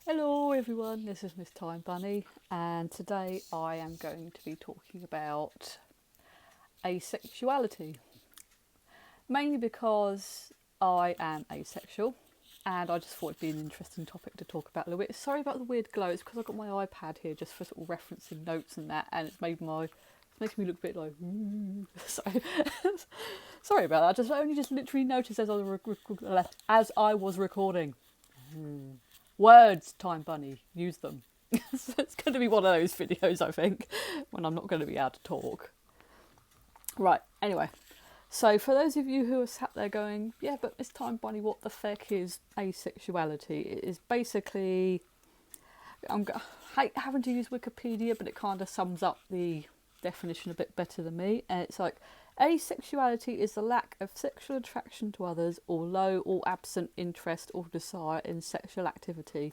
Hello everyone, this is Miss Time Bunny, and today I am going to be talking about asexuality. Mainly because I am asexual, and I just thought it'd be an interesting topic to talk about a little bit. Sorry about the weird glow, it's because I've got my iPad here just for sort of referencing notes and that, and it's making me look a bit like, sorry. Sorry about that, I only just literally noticed as I was recording. Words, Time Bunny, use them. So it's going to be one of those videos, I think, when I'm not going to be able to talk. Right, anyway. So for those of you who are sat there going, yeah, but Miss Time Bunny, what the feck is asexuality? It is basically, hate having to use Wikipedia, but it kind of sums up the definition a bit better than me. And it's like, asexuality is the lack of sexual attraction to others or low or absent interest or desire in sexual activity.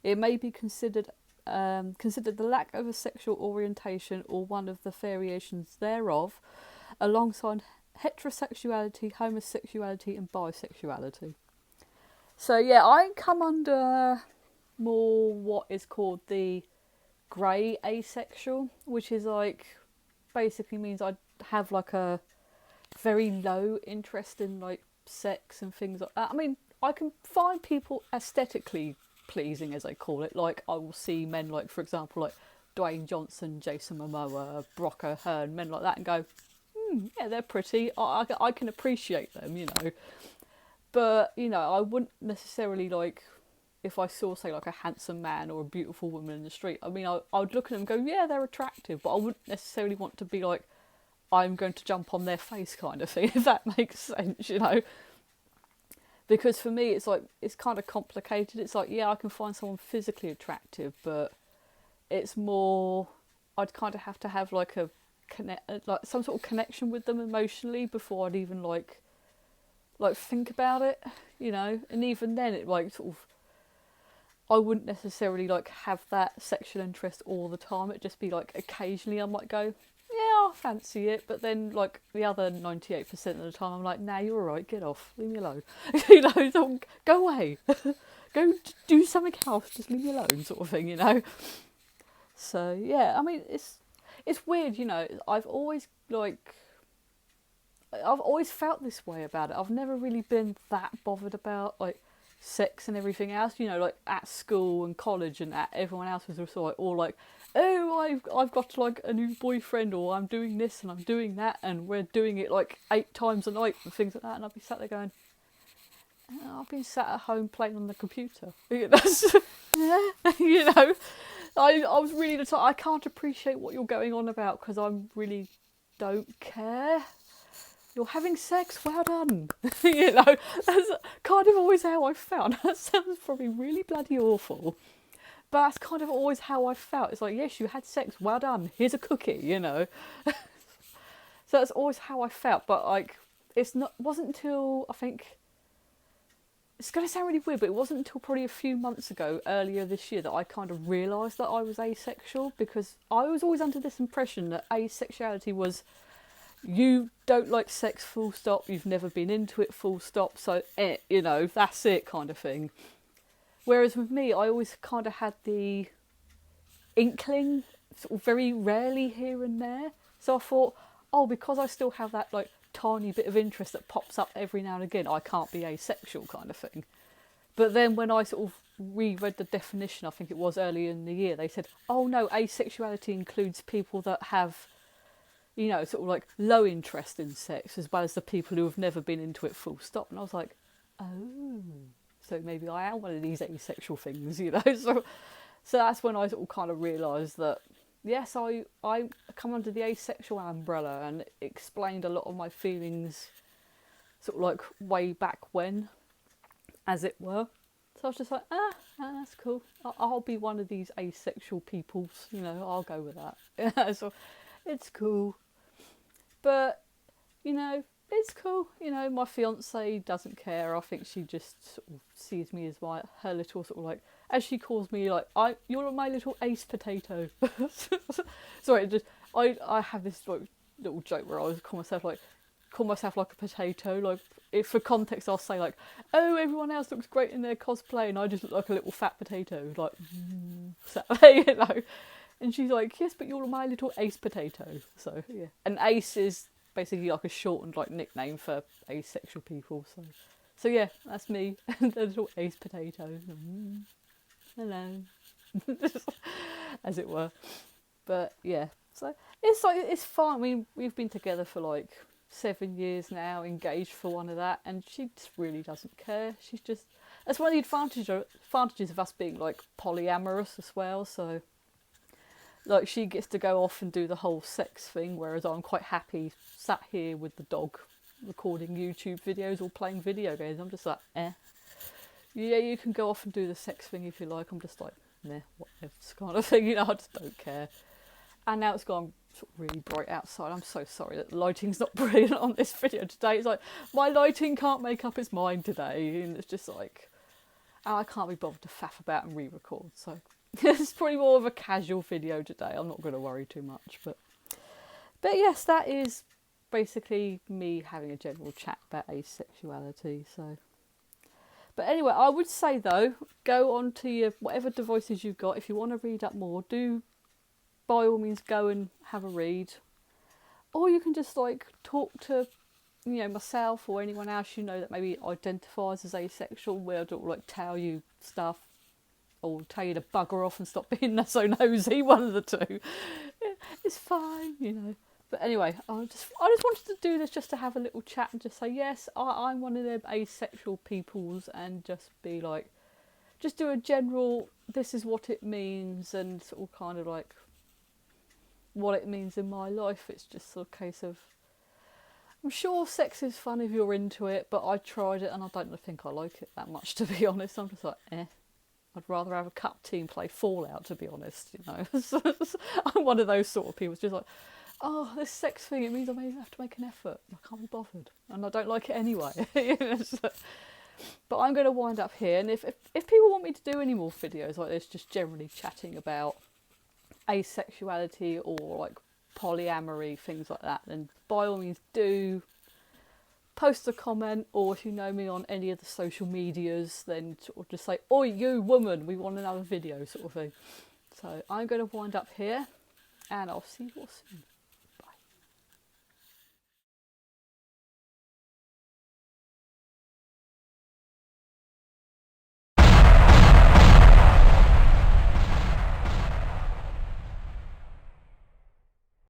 It may be considered the lack of a sexual orientation or one of the variations thereof, alongside heterosexuality, homosexuality and bisexuality. So yeah, I come under more what is called the grey asexual, which is like basically means I have like a very low interest in like sex and things like that. I mean, I can find people aesthetically pleasing, as they call it. Like I will see men like, for example, like Dwayne Johnson, Jason Momoa, Brock O'Hearn, men like that, and go, yeah, they're pretty. I can appreciate them, you know. But you know, I wouldn't necessarily like if I saw, say, like a handsome man or a beautiful woman in the street. I mean, I would look at them and go, yeah, they're attractive, but I wouldn't necessarily want to be like, I'm going to jump on their face kind of thing, if that makes sense, you know. Because for me, it's like, it's kind of complicated. It's like, yeah, I can find someone physically attractive, but it's more, I'd kind of have to have like like some sort of connection with them emotionally before I'd even like think about it, you know. And even then, it like sort of, I wouldn't necessarily like have that sexual interest all the time. It'd just be like occasionally I might go, yeah, I fancy it, but then like the other 98% of the time I'm like, nah, you're alright, get off, leave me alone. You know, don't, go away. Go do something else, just leave me alone, sort of thing, you know. So yeah, I mean, it's weird, you know. I've always felt this way about it. I've never really been that bothered about like sex and everything else. You know, like at school and college and that, everyone else was sort of like, all like, oh, I've got like a new boyfriend, or I'm doing this and I'm doing that, and we're doing it like 8 times a night and things like that. And I'd be sat there going, oh, I've been sat at home playing on the computer. You know, you know. I was really the type, I can't appreciate what you're going on about because I really don't care. You're having sex, well done. You know, that's kind of always how I felt. That sounds probably really bloody awful, but that's kind of always how I felt. It's like, yes, you had sex, well done, here's a cookie, you know. So that's always how I felt, but like, wasn't until, I think, it's going to sound really weird, but it wasn't until probably a few months ago, earlier this year, that I kind of realised that I was asexual, because I was always under this impression that asexuality was, you don't like sex, full stop, you've never been into it, full stop, so you know, that's it kind of thing. Whereas with me, I always kind of had the inkling, sort of very rarely here and there. So I thought, oh, because I still have that like tiny bit of interest that pops up every now and again, I can't be asexual kind of thing. But then when I sort of reread the definition, I think it was earlier in the year, they said, oh no, asexuality includes people that have, you know, sort of like low interest in sex, as well as the people who have never been into it, full stop. And I was like, oh, so maybe I am one of these asexual things, you know. So that's when I sort of kind of realised that, yes, I come under the asexual umbrella, and it explained a lot of my feelings sort of like way back when, as it were. So I was just like, that's cool. I'll be one of these asexual peoples, you know, I'll go with that. So it's cool. But, you know, it's cool. You know, my fiance doesn't care. I think she just sort of sees me as her little sort of like, as she calls me, like, you're my little ace potato. Sorry, I have this like little joke where I always call call myself like a potato. Like, if for context, I'll say like, "Oh, everyone else looks great in their cosplay, and I just look like a little fat potato." Like, so, you know. And she's like, "Yes, but you're my little ace potato." So yeah, and ace is basically like a shortened like nickname for asexual people. So yeah, that's me, the little ace potato. Hello, as it were. But yeah, so it's like it's fine. I mean, we've been together for like 7 years now, engaged for one of that, and she just really doesn't care. She's just, that's one of the advantages of us being like polyamorous as well. So like she gets to go off and do the whole sex thing, whereas I'm quite happy sat here with the dog recording YouTube videos or playing video games. I'm just like, eh. Yeah, you can go off and do the sex thing if you like. I'm just like, meh, whatever, kind of thing, you know, I just don't care. And now it's gone sort of really bright outside. I'm so sorry that the lighting's not brilliant on this video today. It's like, my lighting can't make up its mind today. And it's just like, I can't be bothered to faff about and re-record. So it's probably more of a casual video today. I'm not going to worry too much. But yes, that is basically me having a general chat about asexuality. So, but anyway, I would say though, go on to your whatever devices you've got. If you want to read up more, do by all means go and have a read. Or you can just like talk to, you know, myself or anyone else you know that maybe identifies as asexual. Where I'll like tell you stuff, or tell you to bugger off and stop being so nosy. One of the two. It's fine, you know. But anyway, I just wanted to do this just to have a little chat and just say, yes, I'm one of them asexual peoples, and just be like, just do a general, this is what it means, and sort of kind of like what it means in my life. It's just a case of, I'm sure sex is fun if you're into it, but I tried it and I don't think I like it that much, to be honest. I'm just like, eh. I'd rather have a cup of tea and play Fallout, to be honest, you know. I'm one of those sort of people. It's just like, oh, this sex thing, it means I may have to make an effort. I can't be bothered. And I don't like it anyway. But I'm going to wind up here. And if people want me to do any more videos like this, just generally chatting about asexuality or like polyamory, things like that, then by all means do post a comment, or if you know me on any of the social medias, then sort of just say, "Oi, you woman, we want another video," sort of thing. So I'm going to wind up here, and I'll see you all soon.